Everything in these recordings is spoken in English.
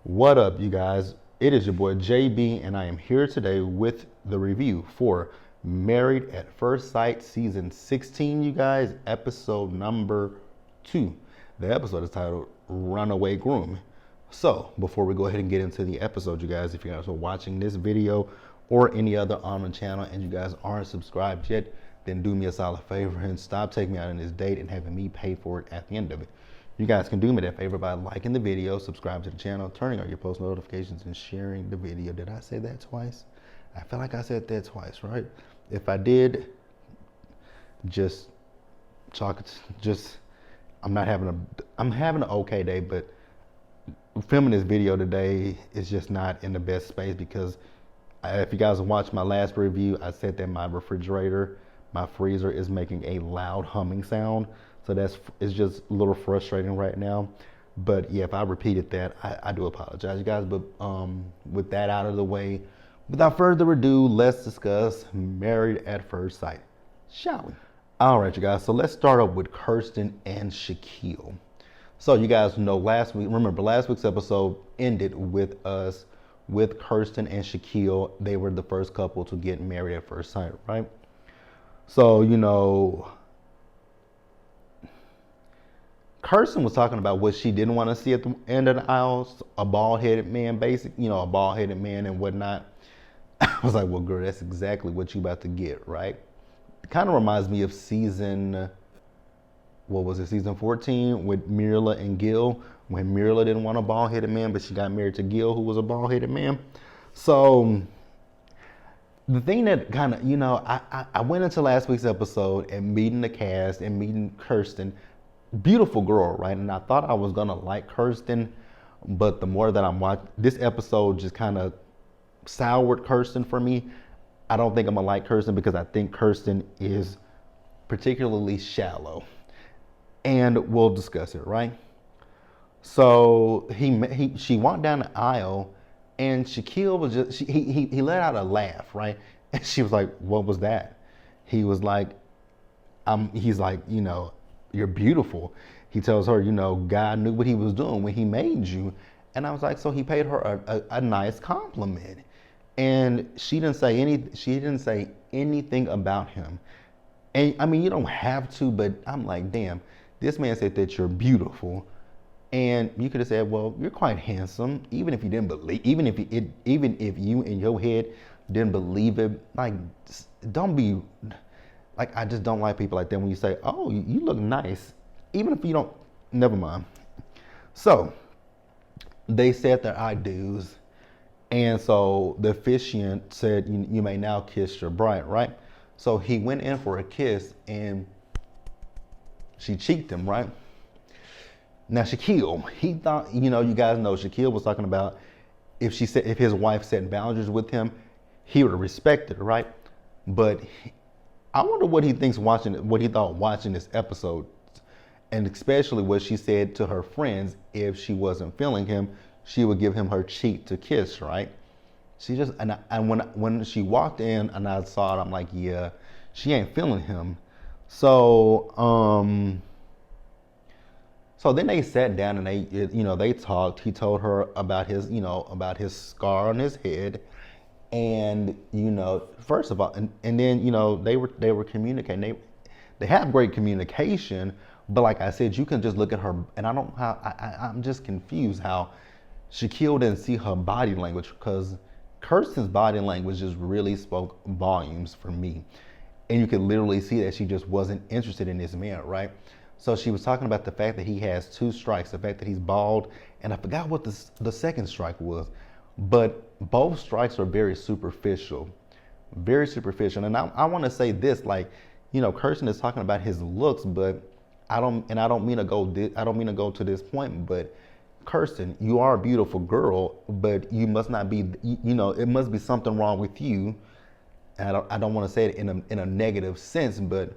What up, you guys? It is your boy JB, and I am here today with the review for Married at First Sight Season 16, you guys, episode number 2. The episode is titled Runaway Groom. So, before we go ahead and get into the episode, you guys, if you guys are watching this video or any other on the channel and you guys aren't subscribed yet, then do me a solid favor and stop taking me out on this date and having me pay for it at the end of it. You guys can do me that favor by liking the video, subscribe to the channel, turning on your post notifications, and sharing the video. Did I say that twice? I feel like I said that twice, right? If I did, just chalk it. I'm having an okay day, but filming this video today is just not in the best space because if you guys watched my last review, I said that my freezer is making a loud humming sound. So it's just a little frustrating right now. But yeah, if I repeated that, I do apologize, you guys. But with that out of the way, without further ado, let's discuss Married at First Sight, shall we? All right, you guys. So let's start up with Kirsten and Shaquille. So you guys know last week's episode ended with Kirsten and Shaquille. They were the first couple to get married at first sight, right? So, Kirsten was talking about what she didn't want to see at the end of the aisle, a bald-headed man, a bald-headed man and whatnot. I was like, well, girl, that's exactly what you about to get, right? It kind of reminds me of season 14 with Mirla and Gil, when Mirla didn't want a bald-headed man, but she got married to Gil, who was a bald-headed man. So the thing that kind of, I went into last week's episode and meeting the cast and meeting Kirsten. Beautiful girl, right? And I thought I was gonna like Kirsten, but the more that I'm watching, this episode just kind of soured Kirsten for me. I don't think I'm gonna like Kirsten because I think Kirsten is particularly shallow, and we'll discuss it, right? So she walked down the aisle, and Shaquille was he let out a laugh, right? And she was like, "What was that?" He was like, he's like, "You're beautiful." He tells her, God knew what he was doing when he made you. And I was like, so he paid her a nice compliment. And she didn't say anything about him. And I mean, you don't have to, but I'm like, damn, this man said that you're beautiful. And you could have said, well, you're quite handsome, even if you didn't believe, even if you in your head didn't believe it. Like, don't be like, I just don't like people like that when you say, oh, you look nice, even if you don't, never mind. So they said their I do's. And so the officiant said, you may now kiss your bride, right? So he went in for a kiss and she cheeked him, right? Now Shaquille, he thought, you guys know Shaquille was talking about if his wife set boundaries with him, he would have respected her, right? But I wonder what he thought watching this episode, and especially what she said to her friends. If she wasn't feeling him, she would give him her cheek to kiss, right? She just, and when she walked in and I saw it, I'm like, yeah, she ain't feeling him. So then they sat down and they talked. He told her about his scar on his head. And first of all, and then they were communicating. They have great communication, but like I said, you can just look at her, and I'm just confused how Shaquille didn't see her body language, because Kirsten's body language just really spoke volumes for me, and you could literally see that she just wasn't interested in this man, right? So she was talking about the fact that he has 2 strikes, the fact that he's bald, and I forgot what the second strike was. But both strikes are very superficial. And I want to say this, like, Kirsten is talking about his looks, but I don't mean to go to this point, but Kirsten, you are a beautiful girl, but you must not be, it must be something wrong with you. And I don't want to say it in a negative sense, but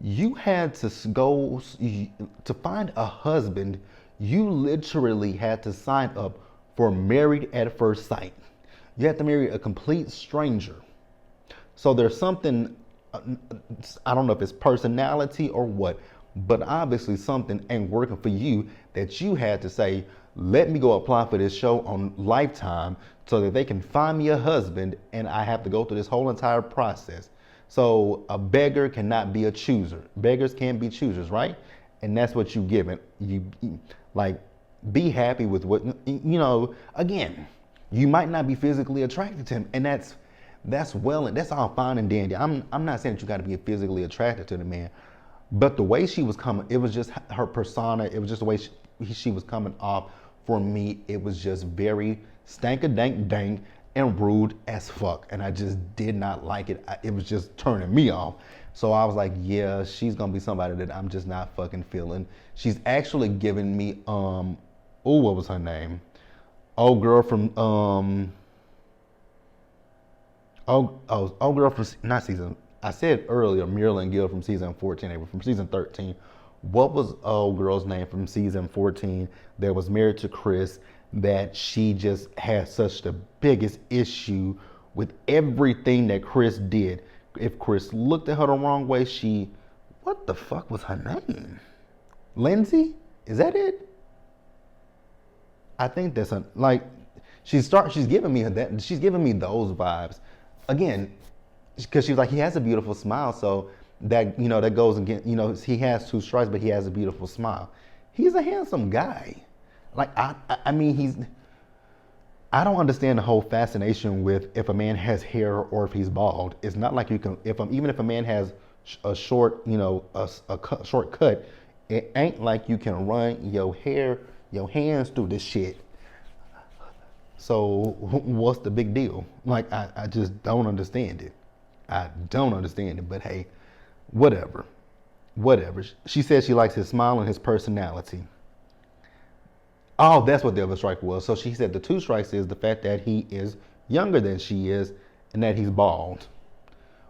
you had to go to find a husband. You literally had to sign up for Married at First Sight. You have to marry a complete stranger. So there's something, I don't know if it's personality or what, but obviously something ain't working for you, that you had to say, let me go apply for this show on Lifetime so that they can find me a husband, and I have to go through this whole entire process. So a beggar cannot be a chooser. Beggars can't be choosers, right? And that's what you give it. You like be happy with what again, you might not be physically attracted to him, and that's well, and that's all fine and dandy. I'm not saying that you got to be physically attracted to the man, but the way she was coming, it was just her persona. It was just the way she was coming off. For me, it was just very stank-a-dank-dank and rude as fuck, and I just did not like it. It was just turning me off. So I was like, yeah, she's gonna be somebody that I'm just not fucking feeling. She's actually giving me what was her name? Old girl from old girl from not season. I said earlier, Muriel and Gil from season 14. They were from season 13. What was old girl's name from season 14 that was married to Chris, that she just had such the biggest issue with everything that Chris did? If Chris looked at her the wrong way, what the fuck was her name? Lindsay? Is that it? I think that's she's giving me that. She's giving me those vibes. Again, because she was like, he has a beautiful smile, so that that goes again. He has two strikes, but he has a beautiful smile. He's a handsome guy. Like I mean, I don't understand the whole fascination with if a man has hair or if he's bald. It's not like you can even if a man has a short short cut, it ain't like you can run your hands through this shit. So what's the big deal? Like I just don't understand it. I don't understand it, but hey, whatever. She said she likes his smile and his personality. Oh, that's what the other strike was. So she said the two strikes is the fact that he is younger than she is and that he's bald.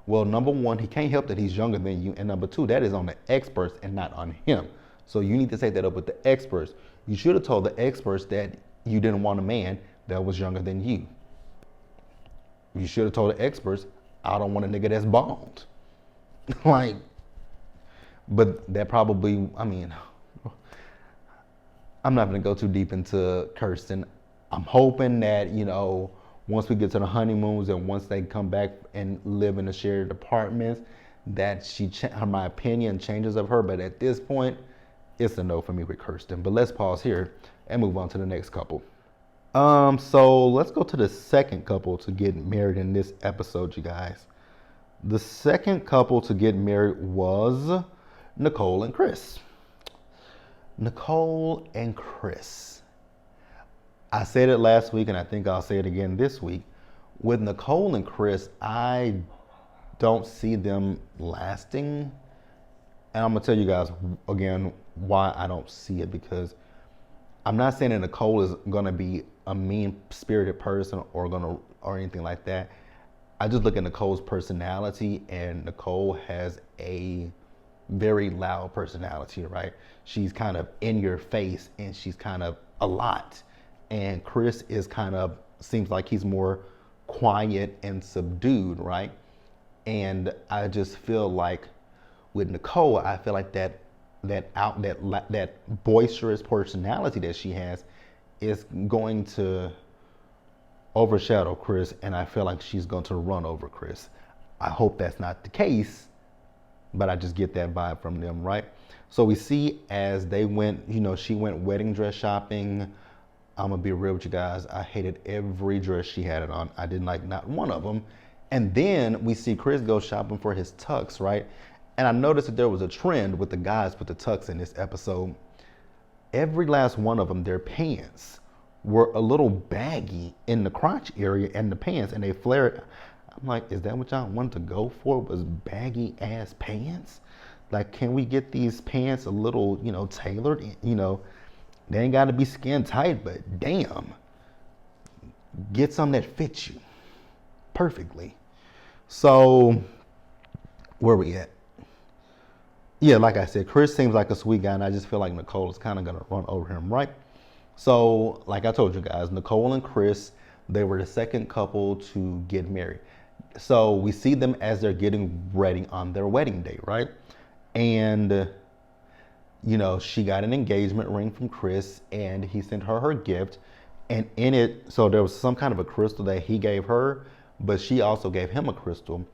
Well, number one, he can't help that he's younger than you. And number two, that is on the experts and not on him. So you need to take that up with the experts. You should have told the experts that you didn't want a man that was younger than you. You should have told the experts, I don't want a nigga that's bald. But that probably, I'm not going to go too deep into Kirsten. I'm hoping that, once we get to the honeymoons and once they come back and live in the shared apartments, that my opinion changes of her. But at this point, it's a no for me with Kirsten. But let's pause here and move on to the next couple. So let's go to the second couple to get married in this episode, you guys. The second couple to get married was Nicole and Chris. Nicole and Chris. I said it last week and I think I'll say it again this week. With Nicole and Chris, I don't see them lasting. And I'm going to tell you guys again why I don't see it, because I'm not saying that Nicole is going to be a mean-spirited person or anything like that. I just look at Nicole's personality, and Nicole has a very loud personality, right? She's kind of in your face and she's kind of a lot. And Chris is seems like he's more quiet and subdued, right? And I just feel like with Nicole, I feel like that boisterous personality that she has is going to overshadow Chris, and I feel like she's going to run over Chris. I hope that's not the case, but I just get that vibe from them, right? So we see as they went, she went wedding dress shopping. I'm gonna be real with you guys. I hated every dress she had it on. I didn't like not one of them. And then we see Chris go shopping for his tux, right? And I noticed that there was a trend with the guys with the tux in this episode. Every last one of them, their pants were a little baggy in the crotch area and the pants, and they flared. I'm like, is that what y'all wanted to go for, was baggy ass pants? Like, can we get these pants a little, tailored? They ain't gotta be skin tight, but damn, get something that fits you perfectly. So, where we at? Yeah, like I said, Chris seems like a sweet guy, and I just feel like Nicole is kind of gonna run over him, right? So, like I told you guys, Nicole and Chris, they were the second couple to get married. So we see them as they're getting ready on their wedding day, right? And she got an engagement ring from Chris, and he sent her gift. And in it, so there was some kind of a crystal that he gave her, but she also gave him a crystal.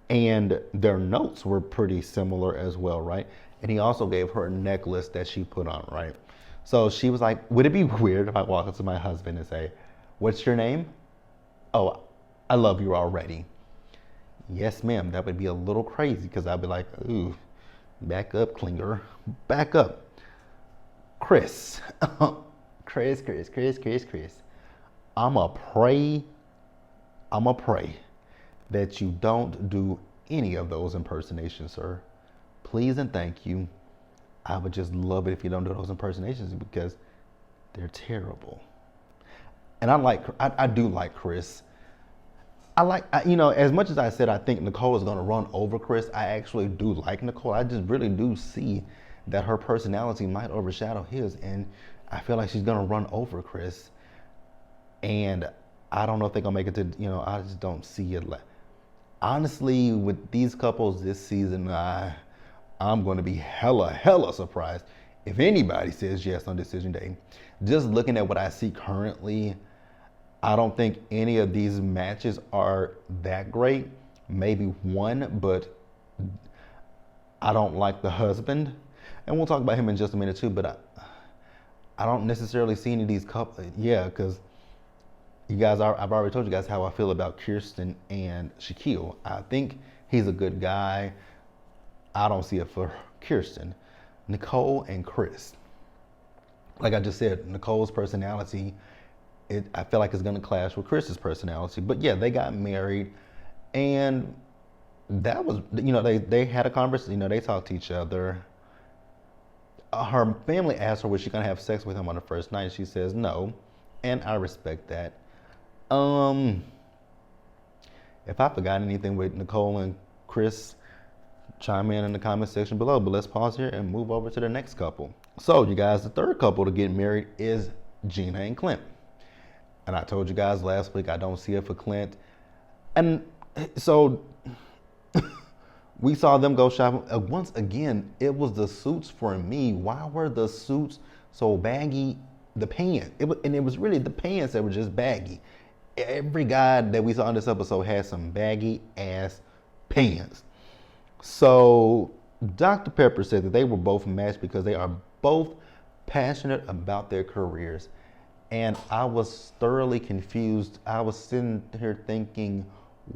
And their notes were pretty similar as well, right? And he also gave her a necklace that she put on, right? So she was like, would it be weird if I walk up to my husband and say, what's your name? Oh, I love you already. Yes, ma'am. That would be a little crazy because I'd be like, ooh, back up, Klinger. Back up. Chris. Chris. I'ma pray that you don't do any of those impersonations, sir. Please and thank you. I would just love it if you don't do those impersonations because they're terrible. And I do like Chris. As much as I said I think Nicole is going to run over Chris, I actually do like Nicole. I just really do see that her personality might overshadow his, and I feel like she's going to run over Chris. And I don't know if they're going to make it to, I just don't see it. Honestly, with these couples this season, I'm going to be hella surprised if anybody says yes on decision day. Just looking at what I see currently, I don't think any of these matches are that great. Maybe one, but I don't like the husband. And we'll talk about him in just a minute too, but I don't necessarily see any of these couples. Yeah, because I've already told you guys how I feel about Kirsten and Shaquille. I think he's a good guy. I don't see it for Kirsten. Nicole and Chris. Like I just said, Nicole's personality, I feel like it's going to clash with Chris's personality. But yeah, they got married, and that was, they had a conversation, they talked to each other. Her family asked her, was she going to have sex with him on the first night? She says no, and I respect that. If I forgot anything with Nicole and Chris, chime in the comment section below, but let's pause here and move over to the next couple. So you guys, the third couple to get married is Gina and Clint. And I told you guys last week, I don't see it for Clint. And so we saw them go shopping. Once again, it was the suits for me. Why were the suits so baggy? The pants. It was really the pants that were just baggy. Every guy that we saw in this episode had some baggy ass pants. So Dr. Pepper said that they were both matched because they are both passionate about their careers. And I was thoroughly confused. I was sitting here thinking,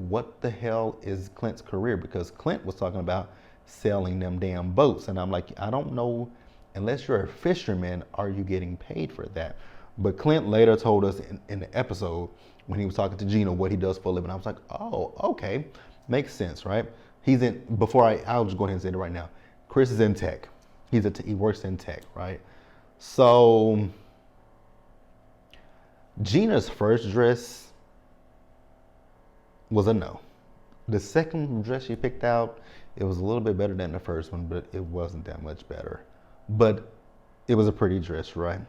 what the hell is Clint's career? Because Clint was talking about selling them damn boats. And I'm like, I don't know, unless you're a fisherman, are you getting paid for that? But Clint later told us in the episode when he was talking to Gina what he does for a living. I was like, oh, okay, makes sense, right? He's in, I'll just go ahead and say it right now. Chris is in tech. He works in tech, right? So Gina's first dress was a no. The second dress she picked out, it was a little bit better than the first one, but it wasn't that much better. But it was a pretty dress, right?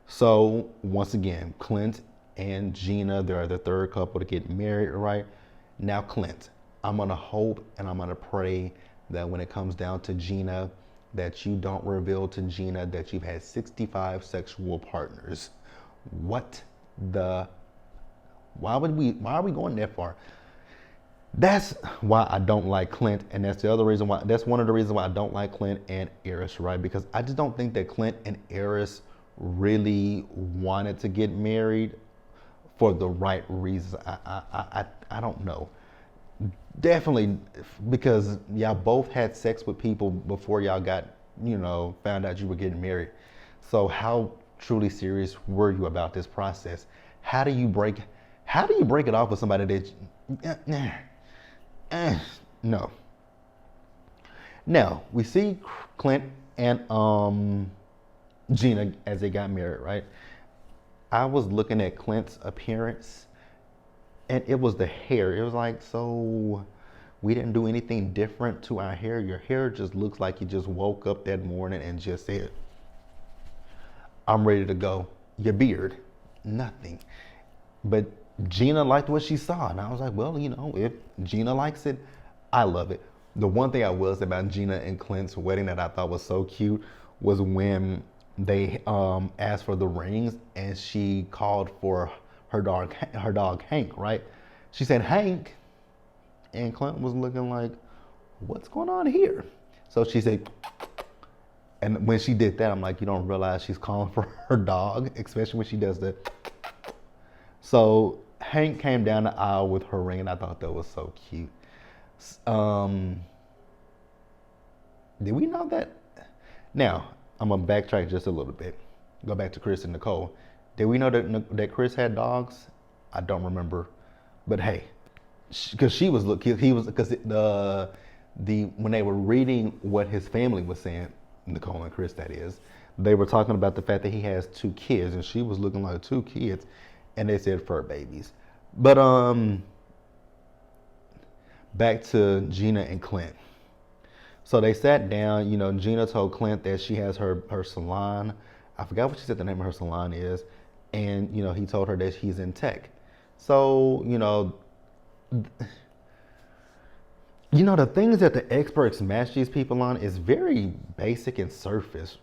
So once again, Clint and Gina, they're the third couple to get married, right? Now Clint, I'm gonna hope and I'm gonna pray that when it comes down to Gina, that you don't reveal to Gina that you've had 65 sexual partners. Why are we going that far? That's why I don't like Clint, and that's one of the reasons why I don't like Clint and Eris, right? Because I just don't think that Clint and Eris really wanted to get married for the right reasons. I don't know. Definitely because y'all both had sex with people before y'all got, found out you were getting married. So how truly serious were you about this process? How do you break it off with somebody that no. Now we see Clint and Gina as they got married, right? I was looking at Clint's appearance, and it was the hair. It was like, so we didn't do anything different to our hair. Your hair just looks like you just woke up that morning and just said, I'm ready to go. Your beard, nothing. But Gina liked what she saw, and I was like, well, if Gina likes it, I love it. The one thing I will say about Gina and Clint's wedding that I thought was so cute was when they asked for the rings and she called for her dog Hank, right? She said Hank, and Clint was looking like, what's going on here? So she said, and when she did that, I'm like, you don't realize she's calling for her dog, especially when she does that. So Hank came down the aisle with her ring, and I thought that was so cute. Did we know that? Now, I'm gonna backtrack just a little bit. Go back to Chris and Nicole. Did we know that Chris had dogs? I don't remember, but hey, because he was because when they were reading what his family was saying, Nicole and Chris, that is, they were talking about the fact that he has 2 kids, and she was looking like 2 kids, and they said fur babies. But back to Gina and Clint. So they sat down. You know, Gina told Clint that she has her salon. I forgot what she said the name of her salon is, and you know, he told her that he's in tech. So the things that the experts match these people on is very basic and surface.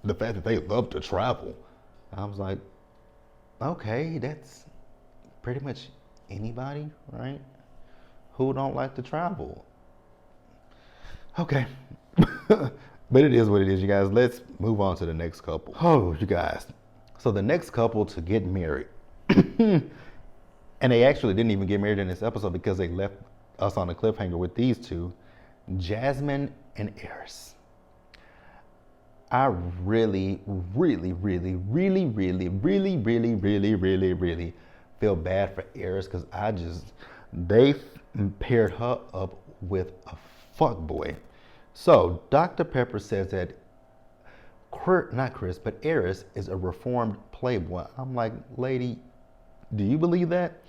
The fact that they love to travel. I was like, okay, that's pretty much anybody, right? Who don't like to travel? Okay. But it is what it is, you guys. Let's move on to the next couple. Oh, you guys. So the next couple to get married. And they actually didn't even get married in this episode because they left us on a cliffhanger with these two, Jasmine and Eris. I really, really, really, really, really, really, really, really, really, really feel bad for Eris because they paired her up with a fuckboy. So Dr. Pepper says that not Chris, but Eris is a reformed playboy. I'm like, lady, do you believe that?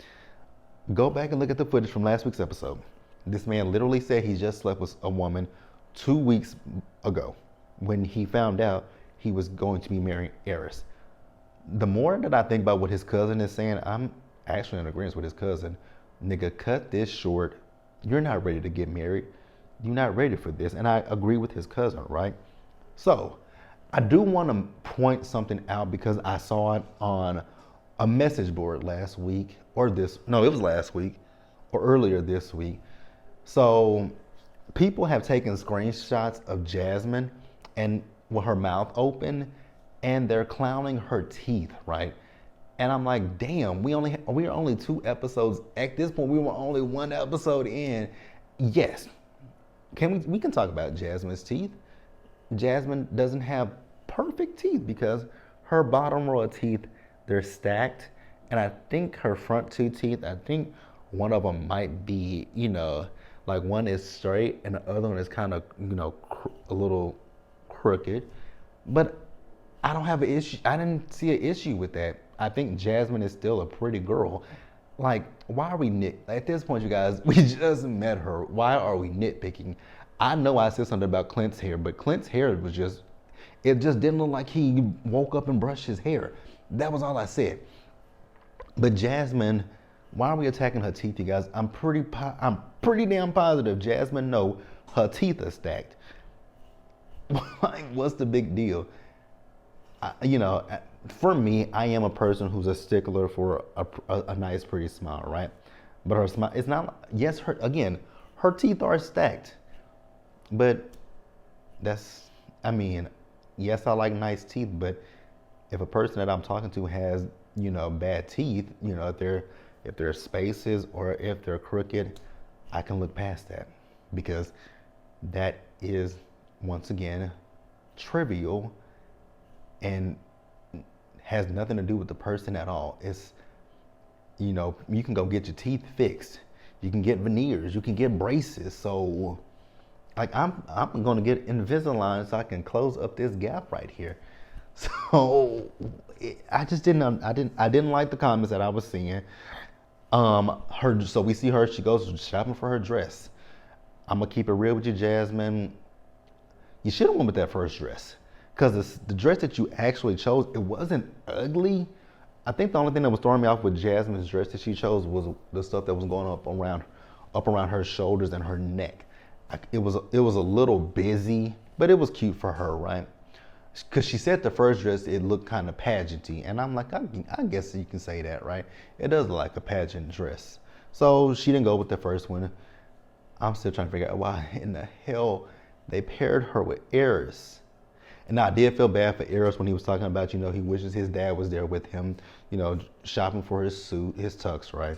Go back and look at the footage from last week's episode. This man literally said he just slept with a woman 2 weeks ago when he found out he was going to be marrying Eris. The more that I think about what his cousin is saying, I'm actually in agreement with his cousin. Nigga, cut this short. You're not ready to get married. You're not ready for this. And I agree with his cousin, right? So I do want to point something out because I saw it on a message board last week it was last week or earlier this week. So people have taken screenshots of Jasmine and with her mouth open and they're clowning her teeth, right? And I'm like, damn, we are only 2 episodes. At this point, we were only 1 episode in. Yes. We can talk about Jasmine's teeth. Jasmine doesn't have perfect teeth because her bottom row of teeth, they're stacked. And I think her front 2 teeth, I think one of them might be, like one is straight and the other one is kind of, a little crooked. But I don't have an issue. I didn't see an issue with that. I think Jasmine is still a pretty girl. Like, why are we at this point, you guys, we just met her. Why are we nitpicking? I know I said something about Clint's hair, but Clint's hair it just didn't look like he woke up and brushed his hair. That was all I said. But Jasmine, why are we attacking her teeth, you guys? I'm pretty damn positive Jasmine know her teeth are stacked. Like, what's the big deal? For me, I am a person who's a stickler for a nice, pretty smile, right? But her smile, it's not, yes, her teeth are stacked. But yes, I like nice teeth, but if a person that I'm talking to has, bad teeth, if they're spaces or if they're crooked, I can look past that because that is, once again, trivial and has nothing to do with the person at all. It's, you can go get your teeth fixed. You can get veneers. You can get braces. So, like, I'm going to get Invisalign so I can close up this gap right here. So, I didn't like the comments that I was seeing. So we see her. She goes shopping for her dress. I'm gonna keep it real with you, Jasmine. You should have went with that first dress. Because the dress that you actually chose, it wasn't ugly. I think the only thing that was throwing me off with Jasmine's dress that she chose was the stuff that was going up around her shoulders and her neck. It was a little busy, but it was cute for her, right? because she said the first dress, it looked kind of pageanty. And I'm like, I guess you can say that, right? It does look like a pageant dress. So she didn't go with the first one. I'm still trying to figure out why in the hell they paired her with Eris. And I did feel bad for Eris when he was talking about, he wishes his dad was there with him, shopping for his suit, his tux, right?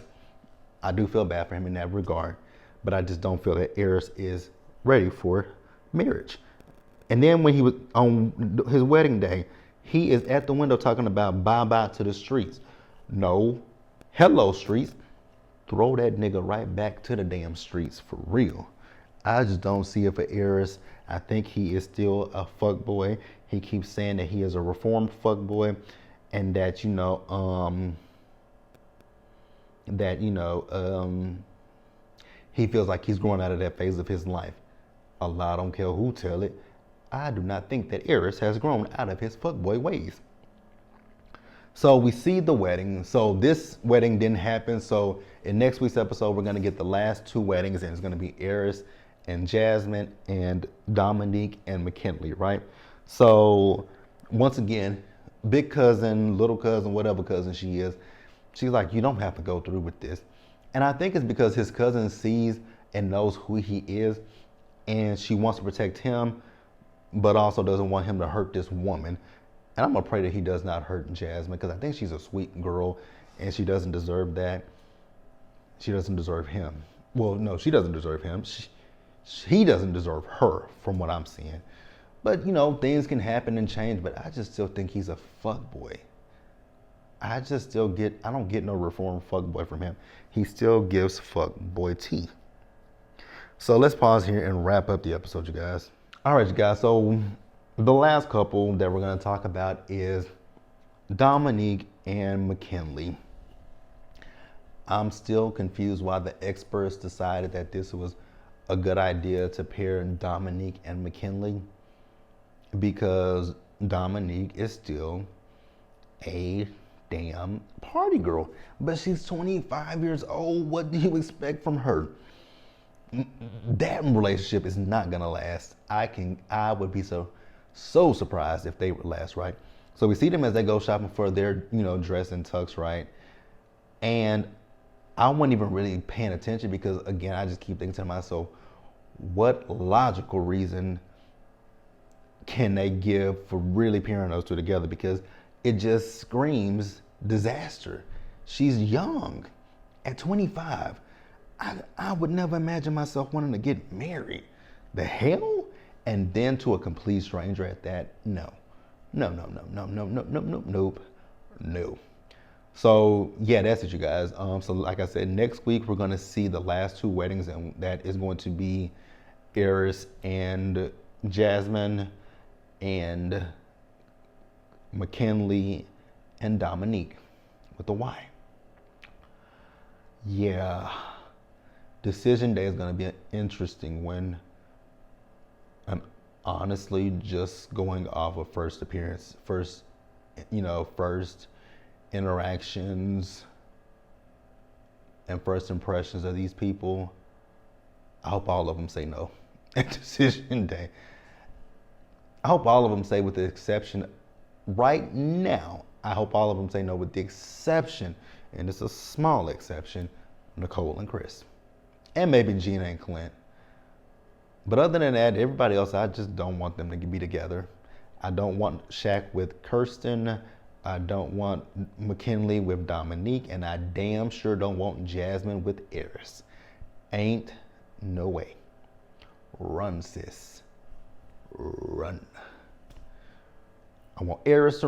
I do feel bad for him in that regard, but I just don't feel that Eris is ready for marriage. And then when he was on his wedding day, he is at the window talking about bye-bye to the streets. No, hello streets. Throw that nigga right back to the damn streets for real. I just don't see it for Eris. I think he is still a fuckboy. He keeps saying that he is a reformed fuckboy, and that he feels like he's growing out of that phase of his life. Allah don't care who tell it. I do not think that Eris has grown out of his fuckboy ways. So we see the wedding. So this wedding didn't happen. So in next week's episode, we're going to get the last two weddings, and it's going to be Eris and Jasmine and Dominique and McKinley, right? So once again, big cousin, little cousin, whatever cousin she is, she's like, you don't have to go through with this. And I think it's because his cousin sees and knows who he is, and she wants to protect him, but also doesn't want him to hurt this woman. And I'm gonna pray that he does not hurt Jasmine, because I think she's a sweet girl and she doesn't deserve that. She doesn't deserve him. Well, no, she doesn't deserve him. He doesn't deserve her, from what I'm seeing. But things can happen and change, but I just still think he's a fuckboy. I don't get no reformed fuckboy from him. He still gives fuckboy tea. So let's pause here and wrap up the episode, you guys. All right, you guys, so the last couple that we're going to talk about is Dominique and McKinley. I'm still confused why the experts decided that this was a good idea to pair Dominique and McKinley, because Dominique is still a damn party girl, but she's 25 years old. What do you expect from her? That relationship is not gonna last. I would be so surprised if they would last, right? So we see them as they go shopping for their, dress and tux, right? And I wasn't even really paying attention, because again, I just keep thinking to myself, what logical reason can they give for really pairing those two together? Because it just screams disaster. She's young at 25. I would never imagine myself wanting to get married. The hell? And then to a complete stranger at that? No. Nope. So yeah, that's it, you guys. So like I said, next week we're gonna see the last two weddings, and that is going to be Eris and Jasmine, and McKinley and Dominique with a Y. Yeah. Decision day is going to be an interesting one. And honestly, just going off of first appearance, first interactions and first impressions of these people, I hope all of them say no at decision day. I hope all of them say, with the exception, right now, I hope all of them say no, with the exception, and it's a small exception, Nicole and Chris. And maybe Gina and Clint. But other than that, everybody else, I just don't want them to be together. I don't want Shaq with Kirsten. I don't want McKinley with Dominique. And I damn sure don't want Jasmine with Eris. Ain't no way. Run, sis. Run. I want Eris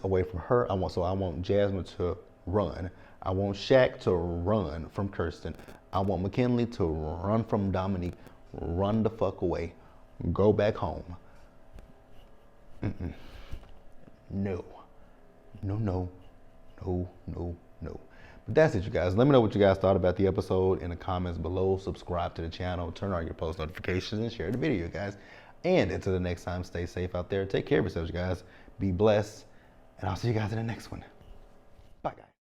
away from her. I want Jasmine to run. I want Shaq to run from Kirsten. I want McKinley to run from Dominique. Run the fuck away. Go back home. No. But that's it, you guys. Let me know what you guys thought about the episode in the comments below. Subscribe to the channel, turn on your post notifications, and share the video, guys. And until the next time, stay safe out there. Take care of yourselves, you guys. Be blessed. And I'll see you guys in the next one.